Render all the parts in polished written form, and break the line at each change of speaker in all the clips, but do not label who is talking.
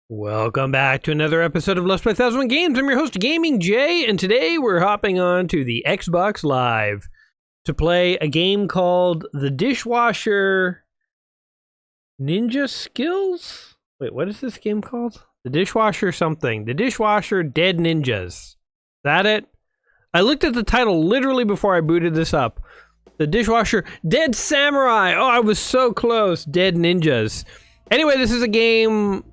Welcome back to another episode of Let's Play 1001 Games. I'm your host, Gaming Jay, and today we're hopping on to the Xbox Live to play a game called The Dishwasher Ninja Skills? Wait, what is this game called? The Dishwasher something. The Dishwasher Dead Ninjas. Is that it? I looked at the title literally before I booted this up. The Dishwasher Dead Samurai. Oh, I was so close. Dead Ninjas. Anyway, this is a game.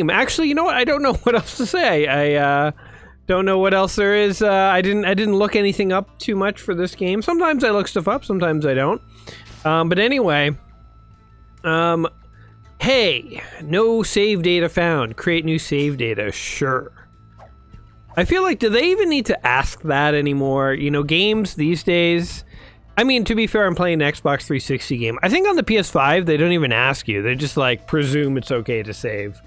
Actually, you know what? I don't know what else to say. I don't know what else there is. I didn't look anything up too much for this game. Sometimes I look stuff up, sometimes I don't. But anyway, hey, no save data found. Create new save data. Sure. I feel like, do they even need to ask that anymore? You know, games these days. I mean, to be fair, I'm playing an Xbox 360 game. I think on the PS5, they don't even ask you. They just, like, presume it's okay to save.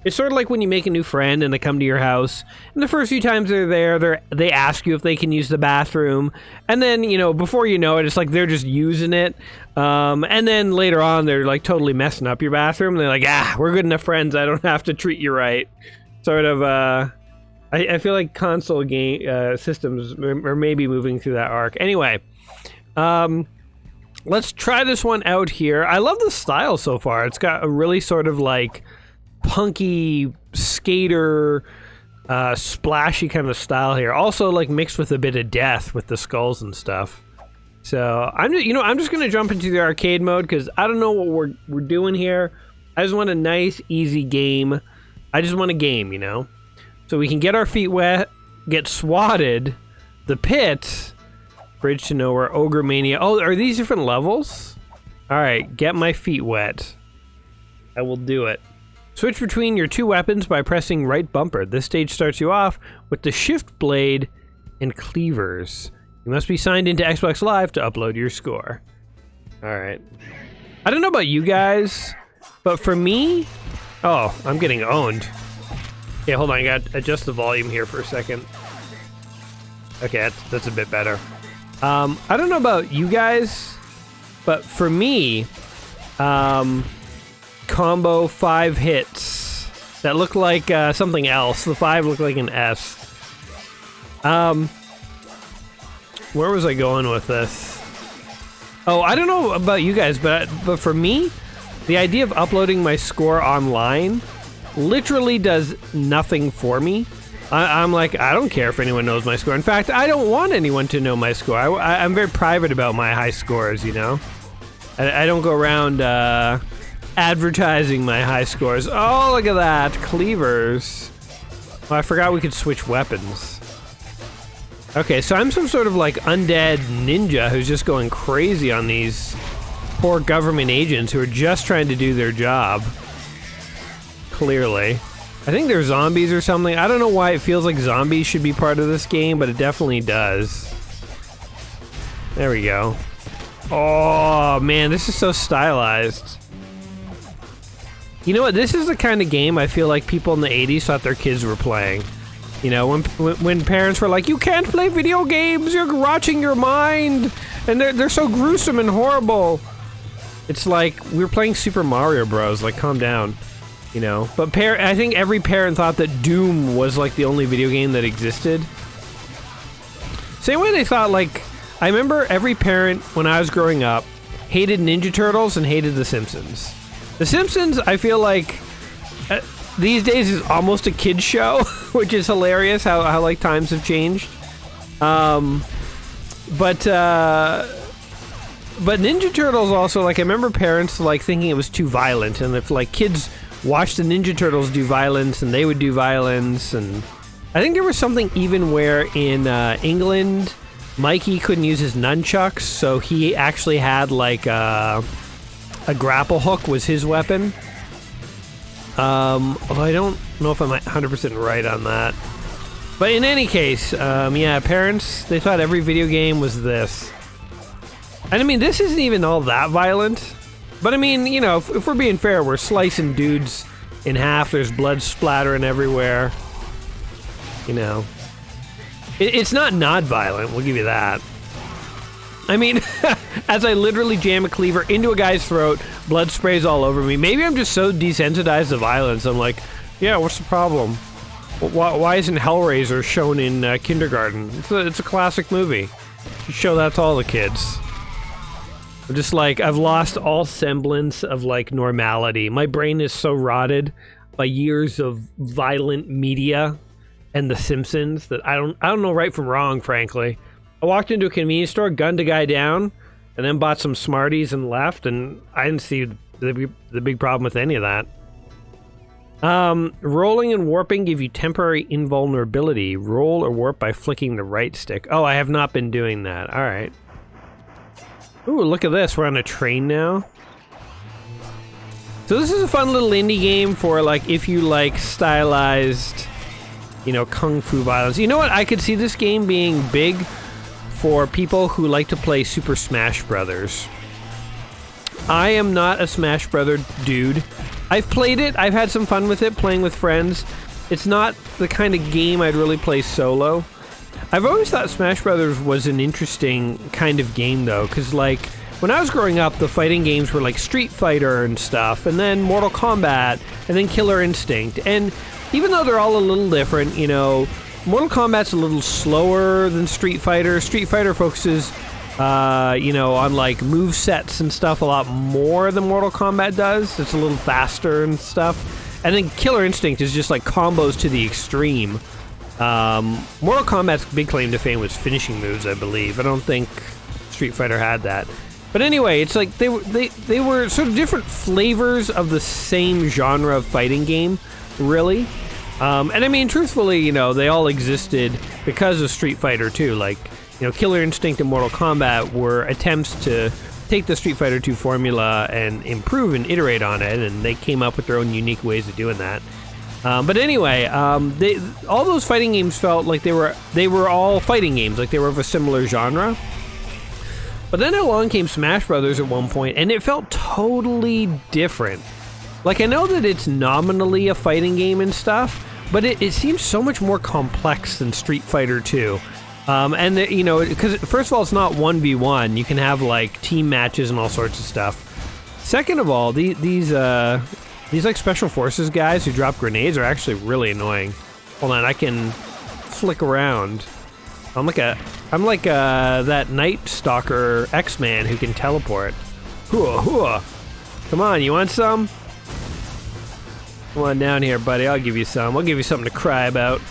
It's sort of like when you make a new friend and they come to your house, and the first few times they're there, they ask you if they can use the bathroom, and then, you know, before you know it, it's like they're just using it, and then later on, they're, like, totally messing up your bathroom, and they're like, we're good enough friends, I don't have to treat you right. Sort of, I feel like console game systems are maybe moving through that arc. Anyway, let's try this one out here. I love the style so far. It's got a really sort of like punky skater, splashy kind of style here. Also like mixed with a bit of death with the skulls and stuff. So I'm just gonna jump into the arcade mode because I don't know what we're doing here. I just want a nice, easy game. I just want a game, you know? So we can get our feet wet, get swatted, the pit, Bridge to Nowhere, Ogre Mania. Oh, are these different levels? Alright, get my feet wet. I will do it. Switch between your two weapons by pressing right bumper. This stage starts you off with the shift blade and cleavers. You must be signed into Xbox Live to upload your score. Alright. I don't know about you guys, but for me... Oh, I'm getting owned. Yeah, hold on, I gotta adjust the volume here for a second. Okay, that's a bit better. I don't know about you guys, but for me, combo 5 hits that look like something else. The 5 look like an S. Where was I going with this? Oh, I don't know about you guys, but for me, the idea of uploading my score online literally does nothing for me. I'm like, I don't care if anyone knows my score. In fact, I don't want anyone to know my score. I'm very private about my high scores, you know? I don't go around advertising my high scores. Oh, look at that. Cleavers. Oh, I forgot we could switch weapons. Okay, so I'm some sort of like undead ninja who's just going crazy on these poor government agents who are just trying to do their job. Clearly. I think they're zombies or something. I don't know why it feels like zombies should be part of this game, but it definitely does. There we go. Oh, man, this is so stylized. You know what? This is the kind of game I feel like people in the 80s thought their kids were playing. You know, when parents were like, you can't play video games, you're rotting your mind, and they're so gruesome and horrible. It's like, we were playing Super Mario Bros. Like, calm down. You know, but I think every parent thought that Doom was like the only video game that existed. Same way they thought, like, I remember every parent when I was growing up hated Ninja Turtles and hated The Simpsons. The Simpsons, I feel like these days is almost a kid's show, which is hilarious how like times have changed. But Ninja Turtles also, like, I remember parents like thinking it was too violent, and if like kids watch the Ninja Turtles do violence, and they would do violence, and I think there was something even where in England, Mikey couldn't use his nunchucks, so he actually had like a grapple hook was his weapon. Although I don't know if I'm 100% right on that. But in any case, yeah, parents, they thought every video game was this. And I mean, this isn't even all that violent. But I mean, you know, if we're being fair, we're slicing dudes in half. There's blood splattering everywhere. You know. It's not violent, we'll give you that. I mean, as I literally jam a cleaver into a guy's throat, blood sprays all over me. Maybe I'm just so desensitized to violence. I'm like, yeah, what's the problem? Why isn't Hellraiser shown in kindergarten? It's a classic movie. You show that to all the kids. I'm just like, I've lost all semblance of like normality. My brain is so rotted by years of violent media and The Simpsons that I don't know right from wrong, frankly. I walked into a convenience store, gunned a guy down, and then bought some Smarties and left, and I didn't see the big problem with any of that. Rolling and warping give you temporary invulnerability. Roll or warp by flicking the right stick. Oh, I have not been doing that. All right. Ooh, look at this. We're on a train now. So this is a fun little indie game for, like, if you like stylized, you know, kung fu violence. You know what? I could see this game being big for people who like to play Super Smash Brothers. I am not a Smash Brother dude. I've played it. I've had some fun with it, playing with friends. It's not the kind of game I'd really play solo. I've always thought Smash Brothers was an interesting kind of game, though, because, like, when I was growing up, the fighting games were like Street Fighter and stuff, and then Mortal Kombat, and then Killer Instinct. And even though they're all a little different, you know, Mortal Kombat's a little slower than Street Fighter. Street Fighter focuses, you know, on like move sets and stuff a lot more than Mortal Kombat does. It's a little faster and stuff. And then Killer Instinct is just like combos to the extreme. Mortal Kombat's big claim to fame was finishing moves, I believe. I don't think Street Fighter had that. But anyway, it's like they were sort of different flavors of the same genre of fighting game, really. And I mean, truthfully, you know, they all existed because of Street Fighter 2. Like, you know, Killer Instinct and Mortal Kombat were attempts to take the Street Fighter 2 formula and improve and iterate on it, and they came up with their own unique ways of doing that. But anyway, all those fighting games felt like they were all fighting games, like they were of a similar genre. But then along came Smash Brothers at one point, and it felt totally different. Like, I know that it's nominally a fighting game and stuff, but it seems so much more complex than Street Fighter 2. And, you know, because first of all, it's not 1v1. You can have, like, team matches and all sorts of stuff. Second of all, these like, Special Forces guys who drop grenades are actually really annoying. Hold on, I can flick around. I'm like that Night Stalker X-Man who can teleport. Hooah, hooah. Come on, you want some? Come on down here, buddy. I'll give you some. I'll give you something to cry about.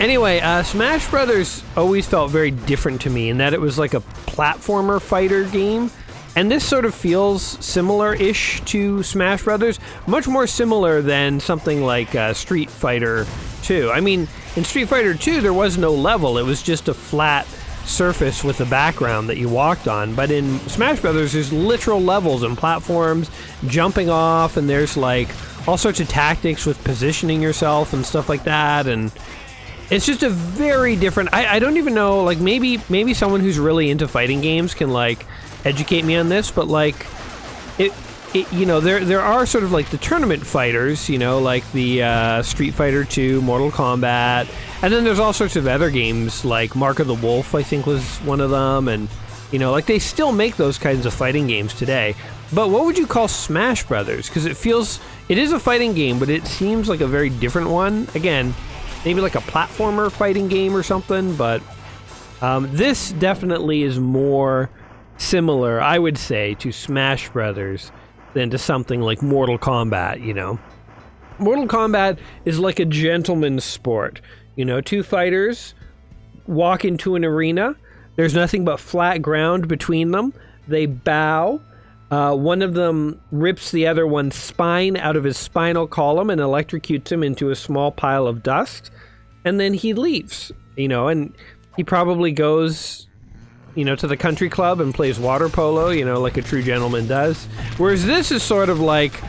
Anyway, Smash Brothers always felt very different to me in that it was like a platformer fighter game. And this sort of feels similar-ish to Smash Brothers. Much more similar than something like Street Fighter 2. I mean, in Street Fighter 2, there was no level. It was just a flat surface with a background that you walked on. But in Smash Brothers, there's literal levels and platforms, jumping off, and there's like all sorts of tactics with positioning yourself and stuff like that. And it's just a very different... I don't even know, like, maybe someone who's really into fighting games can, like, educate me on this, but, like, it you know, there are sort of, like, the tournament fighters, you know, like the Street Fighter 2, Mortal Kombat, and then there's all sorts of other games, like Mark of the Wolf, I think, was one of them, and, you know, like, they still make those kinds of fighting games today. But what would you call Smash Brothers? Because it is a fighting game, but it seems like a very different one. Again, maybe like a platformer fighting game or something, but this definitely is more similar, I would say, to Smash Brothers than to something like Mortal Kombat, you know. Mortal Kombat is like a gentleman's sport. You know, two fighters walk into an arena. There's nothing but flat ground between them. They bow. One of them rips the other one's spine out of his spinal column and electrocutes him into a small pile of dust. And then he leaves, you know, and he probably goes, you know, to the country club and plays water polo, you know, like a true gentleman does. Whereas this is sort of like,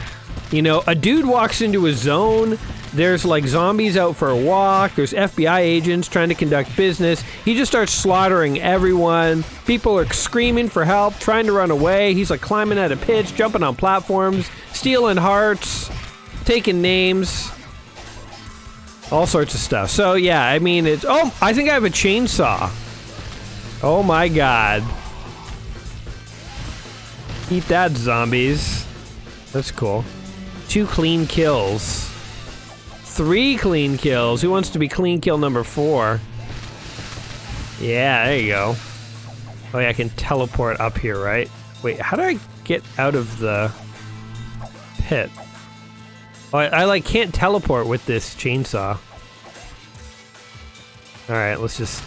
you know, a dude walks into a zone, there's like zombies out for a walk, there's FBI agents trying to conduct business, he just starts slaughtering everyone, people are screaming for help, trying to run away, he's like climbing out of pits, jumping on platforms, stealing hearts, taking names, all sorts of stuff. So yeah, I mean, I think I have a chainsaw. Oh my god. Eat that, zombies. That's cool. 2 clean kills. 3 clean kills. Who wants to be clean kill number 4? Yeah, there you go. Oh yeah, I can teleport up here, right? Wait, how do I get out of the pit? Oh, I like can't teleport with this chainsaw. Alright, let's just...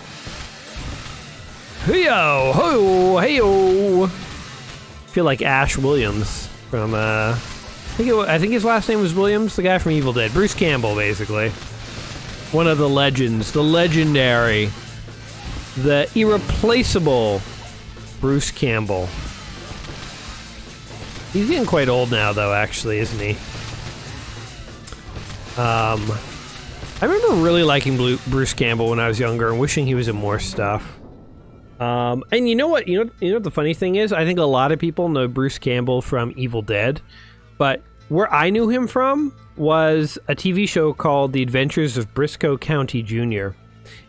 Hey-yo! Ho! Hey-yo! Feel like Ash Williams from, I think his last name was Williams, the guy from Evil Dead. Bruce Campbell, basically. One of the legends. The legendary. The irreplaceable Bruce Campbell. He's getting quite old now, though, actually, isn't he? I remember really liking Bruce Campbell when I was younger and wishing he was in more stuff. And you know what? You know what the funny thing is? I think a lot of people know Bruce Campbell from Evil Dead, but where I knew him from was a TV show called The Adventures of Brisco County Jr.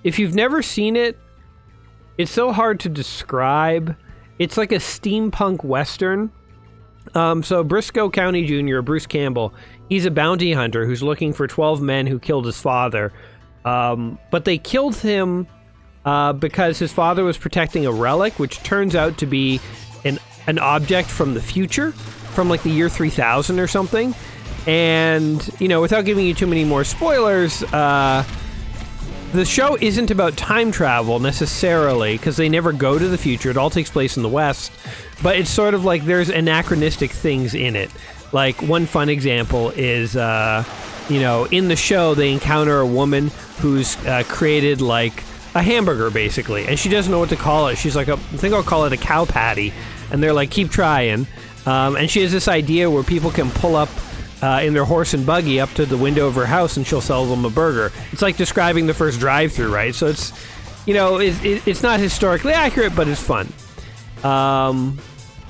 If you've never seen it, it's so hard to describe. It's like a steampunk western. So Brisco County Jr., Bruce Campbell, he's a bounty hunter who's looking for 12 men who killed his father. But they killed him because his father was protecting a relic, which turns out to be an object from the future, from like the year 3000 or something. And, you know, without giving you too many more spoilers, the show isn't about time travel necessarily, because they never go to the future. It all takes place in the West. But it's sort of like there's anachronistic things in it. Like, one fun example is, you know, in the show, they encounter a woman who's created, like, a hamburger, basically. And she doesn't know what to call it. She's like, I think I'll call it a cow patty. And they're like, keep trying. And she has this idea where people can pull up in their horse and buggy up to the window of her house and she'll sell them a burger. It's like describing the first drive-thru, right? So it's, you know, it's not historically accurate, but it's fun.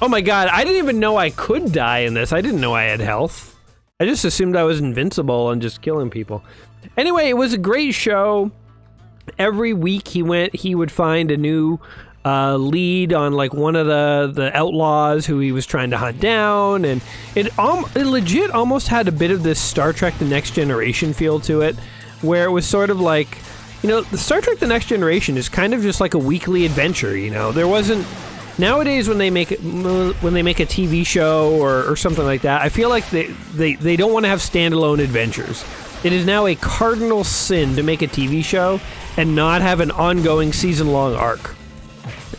Oh my god, I didn't even know I could die in this. I didn't know I had health. I just assumed I was invincible and just killing people. Anyway, it was a great show. Every week he would find a new lead on like one of the outlaws who he was trying to hunt down, and it legit almost had a bit of this Star Trek The Next Generation feel to it, where it was sort of like, you know, the Star Trek The Next Generation is kind of just like a weekly adventure, you know. There wasn't... Nowadays, when they make a TV show or something like that, I feel like they don't want to have standalone adventures. It is now a cardinal sin to make a TV show and not have an ongoing season-long arc.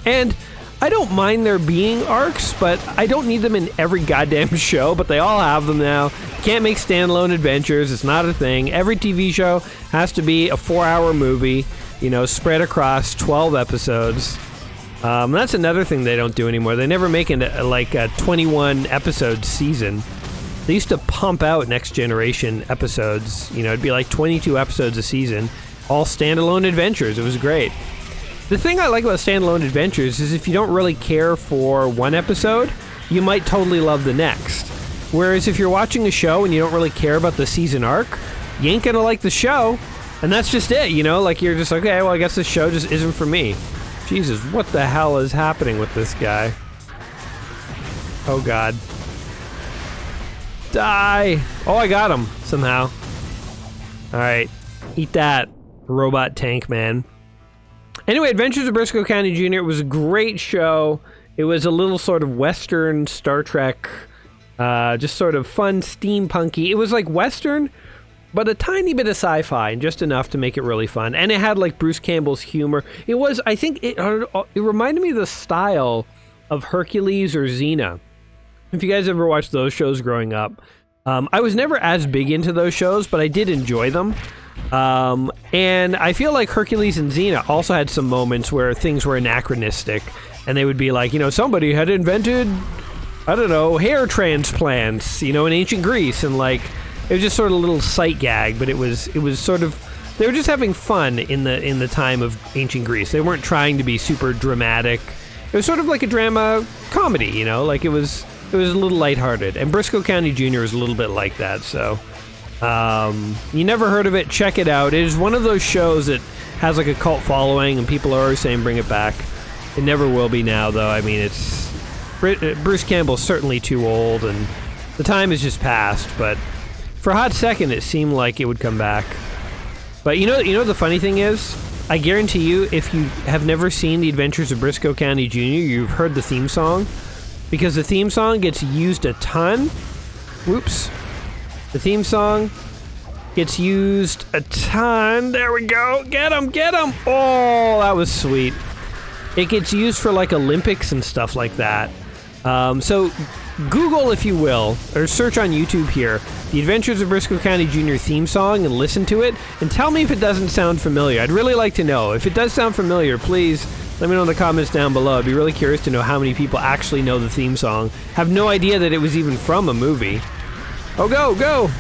And I don't mind there being arcs, but I don't need them in every goddamn show, but they all have them now. Can't make standalone adventures. It's not a thing. Every TV show has to be a 4-hour movie, you know, spread across 12 episodes. That's another thing they don't do anymore. They never make like a 21-episode season. They used to pump out Next Generation episodes. You know, it'd be like 22 episodes a season, all standalone adventures. It was great. The thing I like about standalone adventures is if you don't really care for one episode, you might totally love the next. Whereas if you're watching a show and you don't really care about the season arc, you ain't gonna like the show. And that's just it, you know? Like, you're just like, okay, well, I guess this show just isn't for me. Jesus, what the hell is happening with this guy? Oh, God. Die! Oh, I got him, somehow. Alright. Eat that, robot tank man. Anyway, Adventures of Brisco County Jr. It was a great show. It was a little sort of Western Star Trek, just sort of fun, steampunky. It was like Western, but a tiny bit of sci-fi, and just enough to make it really fun. And it had like Bruce Campbell's humor. It was, I think, it reminded me of the style of Hercules or Xena. If you guys ever watched those shows growing up, I was never as big into those shows, but I did enjoy them. And I feel like Hercules and Xena also had some moments where things were anachronistic, and they would be like, you know, somebody had invented, I don't know, hair transplants, you know, in ancient Greece, and like, it was just sort of a little sight gag, but it was sort of, they were just having fun in the time of ancient Greece. They weren't trying to be super dramatic. It was sort of like a drama comedy, you know, like it was a little lighthearted. And Brisco County Jr. is a little bit like that, so you never heard of it, check it out. It is one of those shows that has like a cult following, and people are always saying bring it back. It never will be now, though. I mean, it's... Bruce Campbell's certainly too old, and the time has just passed, but for a hot second, it seemed like it would come back. But you know the funny thing is? I guarantee you, if you have never seen The Adventures of Brisco County Jr., you've heard the theme song, because the theme song gets used a ton. Whoops. The theme song gets used a ton. There we go. Get him, get him. Oh, that was sweet. It gets used for like Olympics and stuff like that. So Google, if you will, or search on YouTube here, The Adventures of Brisco County Jr. theme song and listen to it, and tell me if it doesn't sound familiar. I'd really like to know. If it does sound familiar, please let me know in the comments down below. I'd be really curious to know how many people actually know the theme song. Have no idea that it was even from a movie. Oh, go, go!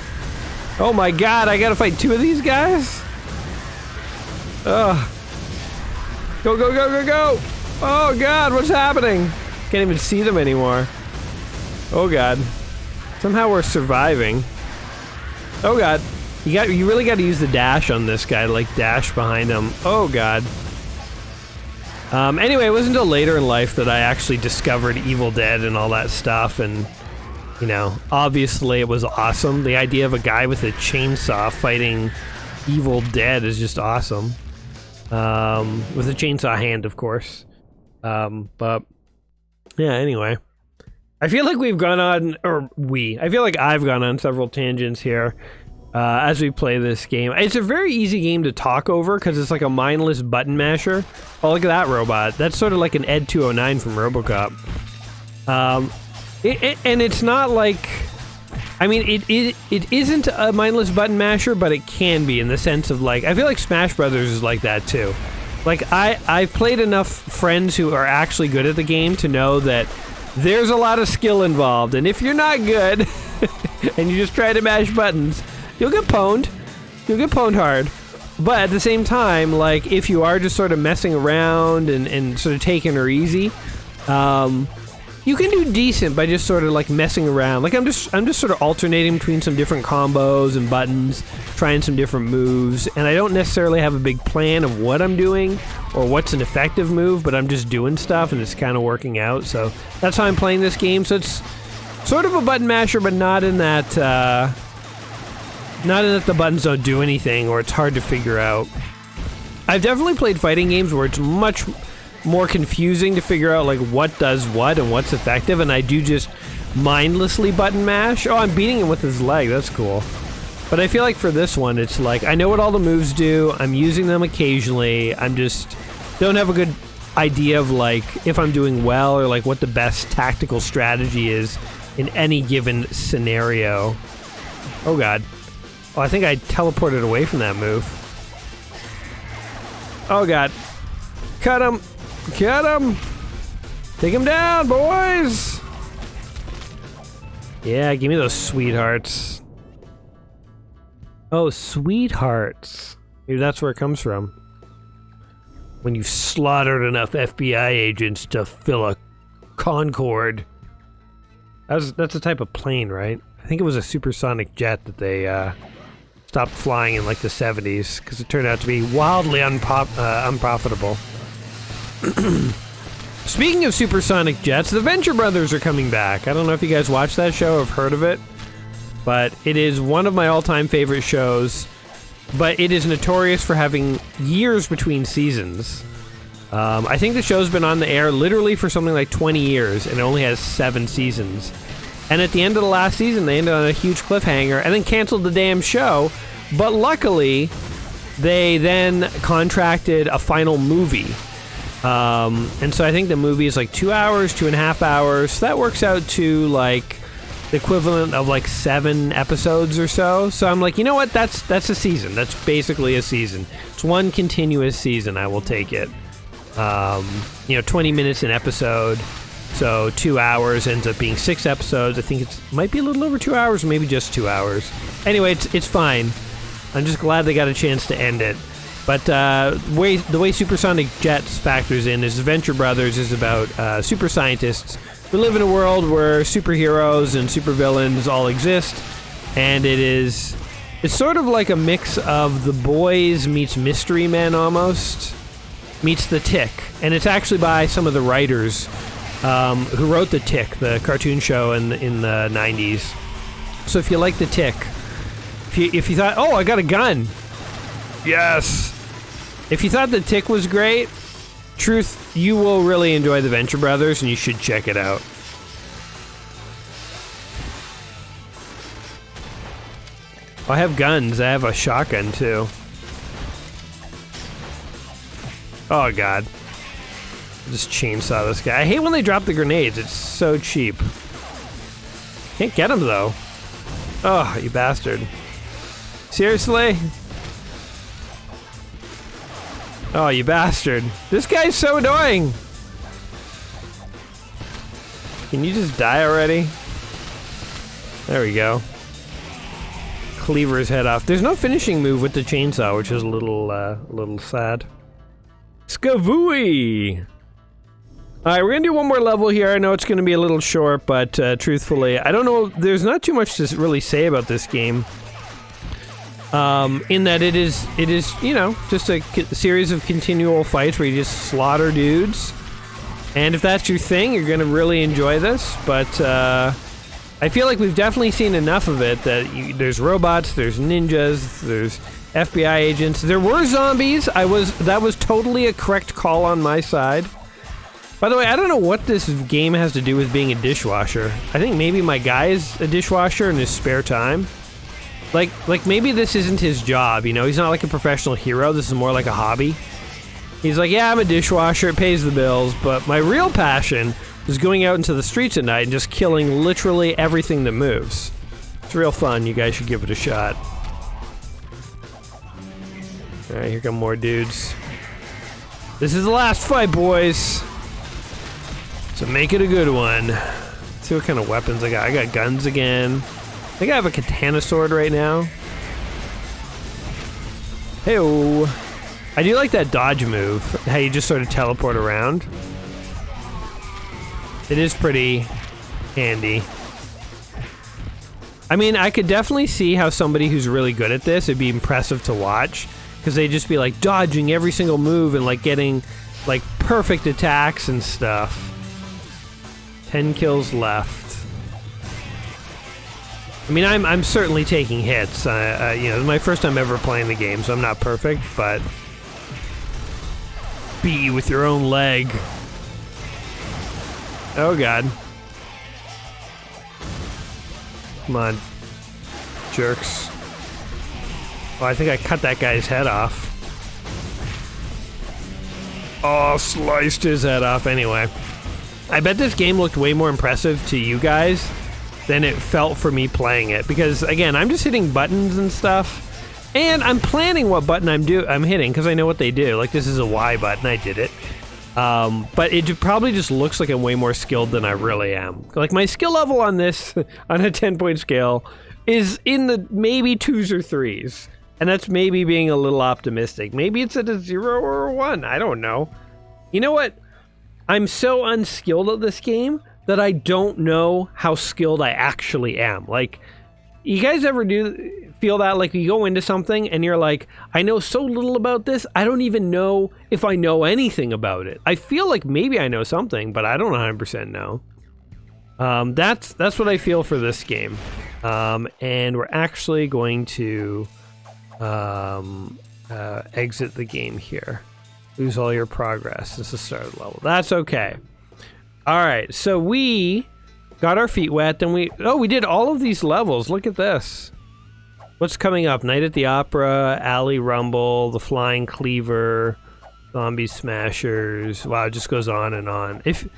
Oh my god, I gotta fight two of these guys? Ugh. Go, go, go, go, go! Oh god, what's happening? Can't even see them anymore. Oh god. Somehow we're surviving. Oh god. You really gotta use the dash on this guy, like dash behind him. Oh god. Anyway, it wasn't until later in life that I actually discovered Evil Dead and all that stuff, and you know, obviously it was awesome. The idea of a guy with a chainsaw fighting Evil Dead is just awesome. With a chainsaw hand, of course. But yeah, anyway. I feel like we've gone on, I feel like I've gone on several tangents here as we play this game. It's a very easy game to talk over because it's like a mindless button masher. Oh, look at that robot. That's sort of like an Ed 209 from RoboCop. And it's not like... I mean, it isn't a mindless button masher, but it can be in the sense of like... I feel like Smash Brothers is like that too. Like, I've played enough friends who are actually good at the game to know that there's a lot of skill involved, and if you're not good, and you just try to mash buttons, you'll get pwned. You'll get pwned hard. But at the same time, like, if you are just sort of messing around and sort of taking her easy, you can do decent by just sort of like messing around. Like I'm just sort of alternating between some different combos and buttons, trying some different moves, and I don't necessarily have a big plan of what I'm doing or what's an effective move, but I'm just doing stuff and it's kind of working out. So that's how I'm playing this game. So it's sort of a button masher, but not in that the buttons don't do anything or it's hard to figure out. I've definitely played fighting games where it's much more confusing to figure out like what does what and what's effective, and I do just mindlessly button mash. Oh, I'm beating him with his leg. That's cool. But I feel like for this one, it's like I know what all the moves do. I'm using them occasionally. I'm just don't have a good idea of like if I'm doing well or like what the best tactical strategy is in any given scenario. Oh god. Oh, I think I teleported away from that move. Oh god. Cut him! Get him! Take him down, boys! Yeah, give me those sweethearts. Oh, sweethearts. Maybe that's where it comes from. When you've slaughtered enough FBI agents to fill a Concorde. That's a type of plane, right? I think it was a supersonic jet that they stopped flying in like the 70s because it turned out to be wildly unprofitable. Speaking of supersonic jets, the Venture Brothers are coming back. I don't know if you guys watch that show or have heard of it, but it is one of my all-time favorite shows, but it is notorious for having years between seasons. I think the show's been on the air literally for something like 20 years, and it only has 7 seasons. And at the end of the last season, they ended on a huge cliffhanger and then canceled the damn show, but luckily, they then contracted a final movie. And so I think the movie is like 2 hours, 2.5 hours. So that works out to like the equivalent of like 7 episodes or so. So I'm like, you know what? That's a season. That's basically a season. It's one continuous season. I will take it. 20 minutes an episode. So 2 hours ends up being 6 episodes. I think it might be a little over 2 hours, maybe just 2 hours. Anyway, it's fine. I'm just glad they got a chance to end it. But the way Supersonic Jets factors in is the Venture Brothers is about super scientists who live in a world where superheroes and supervillains all exist, and it's sort of like a mix of The Boys meets Mystery Men almost. meets The Tick, and it's actually by some of the writers who wrote The Tick, the cartoon show in the 90s. So if you like The Tick, if you thought, oh, I got a gun, yes. If you thought The Tick was great, truth, you will really enjoy the Venture Brothers, and you should check it out. I have guns. I have a shotgun too. Oh god. Just chainsaw this guy. I hate when they drop the grenades. It's so cheap. Can't get him though. Oh, you bastard. Seriously? Oh, you bastard. This guy's so annoying. Can you just die already? There we go. Cleaver his head off. There's no finishing move with the chainsaw, which is a little sad. Skavooey! Alright, we're gonna do one more level here. I know it's gonna be a little short, but truthfully, I don't know, there's not too much to really say about this game. In that it is, you know, just a series of continual fights where you just slaughter dudes. And if that's your thing, you're gonna really enjoy this, but I feel like we've definitely seen enough of it that there's robots, there's ninjas, there's FBI agents. There were zombies. That was totally a correct call on my side. By the way, I don't know what this game has to do with being a dishwasher. I think maybe my guy is a dishwasher in his spare time. Like maybe this isn't his job, you know? He's not like a professional hero. This is more like a hobby. He's like, yeah, I'm a dishwasher. It pays the bills. But my real passion is going out into the streets at night and just killing literally everything that moves. It's real fun. You guys should give it a shot. Alright, here come more dudes. This is the last fight, boys. So make it a good one. Let's see what kind of weapons I got. I got guns again. I think I have a katana sword right now. Hey-oh. I do like that dodge move. How you just sort of teleport around. It is pretty handy. I mean, I could definitely see how somebody who's really good at this, it'd be impressive to watch. Because they'd just be like dodging every single move and like getting like perfect attacks and stuff. 10 kills left. I mean, I'm certainly taking hits. You know, it's my first time ever playing the game, so I'm not perfect, but beat you with your own leg. Oh god. Come on, jerks. Oh, I think I cut that guy's head off. Oh, sliced his head off anyway. I bet this game looked way more impressive to you guys than it felt for me playing it. Because, again, I'm just hitting buttons and stuff. And I'm planning what button I'm hitting, because I know what they do. Like, this is a Y button, I did it. But it probably just looks like I'm way more skilled than I really am. Like, my skill level on this, on a 10-point scale, is in the maybe 2s or 3s. And that's maybe being a little optimistic. Maybe it's at a 0 or a 1. I don't know. You know what? I'm so unskilled at this game that I don't know how skilled I actually am. Like, you guys ever feel that? Like, you go into something and you're like, I know so little about this, I don't even know if I know anything about it. I feel like maybe I know something, but I don't 100% know. That's what I feel for this game. And we're actually going to exit the game here. Lose all your progress. This is the start of the level. That's okay. Alright, so we got our feet wet, then we did all of these levels. Look at this. What's coming up? Night at the Opera, Alley Rumble, The Flying Cleaver, Zombie Smashers. Wow, it just goes on and on. If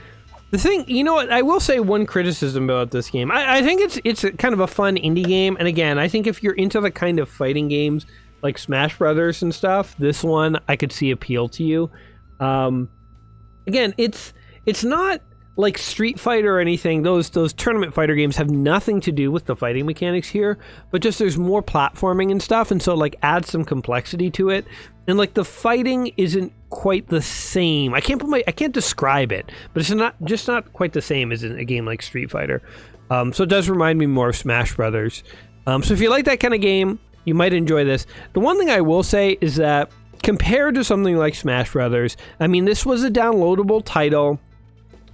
the thing, you know what, I will say one criticism about this game. I think it's a kind of a fun indie game, and again, I think if you're into the kind of fighting games like Smash Brothers and stuff, this one I could see appeal to you. Again, it's not like Street Fighter or anything. Those tournament fighter games have nothing to do with the fighting mechanics here, but just there's more platforming and stuff, and so like adds some complexity to it. And like the fighting isn't quite the same. I can't describe it, but it's not quite the same as in a game like Street Fighter. So it does remind me more of Smash Brothers. So if you like that kind of game, you might enjoy this. The one thing I will say is that compared to something like Smash Brothers, I mean, this was a downloadable title.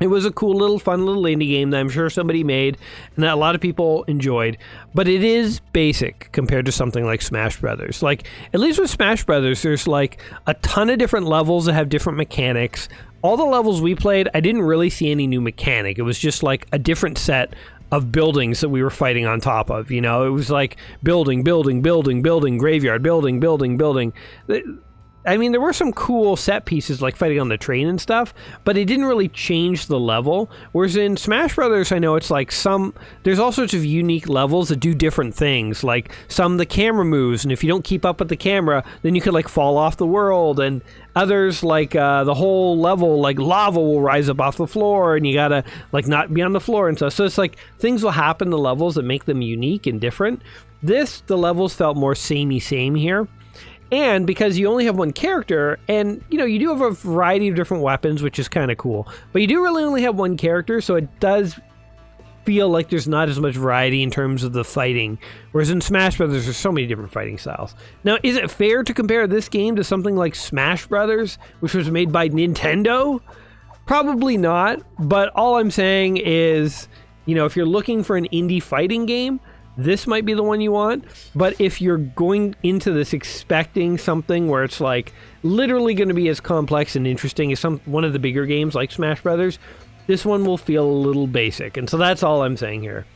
It was a cool little fun little indie game that I'm sure somebody made and that a lot of people enjoyed, but it is basic compared to something like Smash Brothers. Like, at least with Smash Brothers, there's like a ton of different levels that have different mechanics. All the levels we played, I didn't really see any new mechanic. It was just like a different set of buildings that we were fighting on top of, you know? It was like building, graveyard, building. I mean, there were some cool set pieces like fighting on the train and stuff, but it didn't really change the level. Whereas in Smash Brothers, I know it's like there's all sorts of unique levels that do different things. Like the camera moves, and if you don't keep up with the camera, then you could like fall off the world. And others, like the whole level, like lava will rise up off the floor, and you gotta like not be on the floor and stuff. So it's like things will happen to levels that make them unique and different. The levels felt more samey here. And because you only have one character, and, you know, you do have a variety of different weapons, which is kind of cool, but you do really only have one character, so it does feel like there's not as much variety in terms of the fighting, whereas in Smash Brothers, there's so many different fighting styles. Now, is it fair to compare this game to something like Smash Brothers, which was made by Nintendo? Probably not, but all I'm saying is, you know, if you're looking for an indie fighting game, this might be the one you want, but if you're going into this expecting something where it's like literally going to be as complex and interesting as one of the bigger games like Smash Brothers, this one will feel a little basic. And so that's all I'm saying here.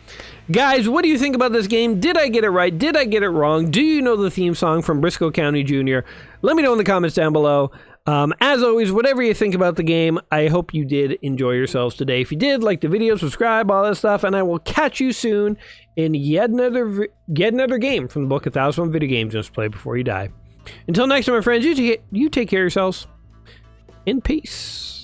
Guys, what do you think about this game? Did I get it right? Did I get it wrong? Do you know the theme song from Brisco County Jr.? Let me know in the comments down below. As always, whatever you think about the game, I hope you did enjoy yourselves today. If you did, like the video, subscribe, all that stuff, and I will catch you soon in yet another game from the book 1001 Video Games Just Play Before You Die. Until next time, my friends, you take care of yourselves. In peace.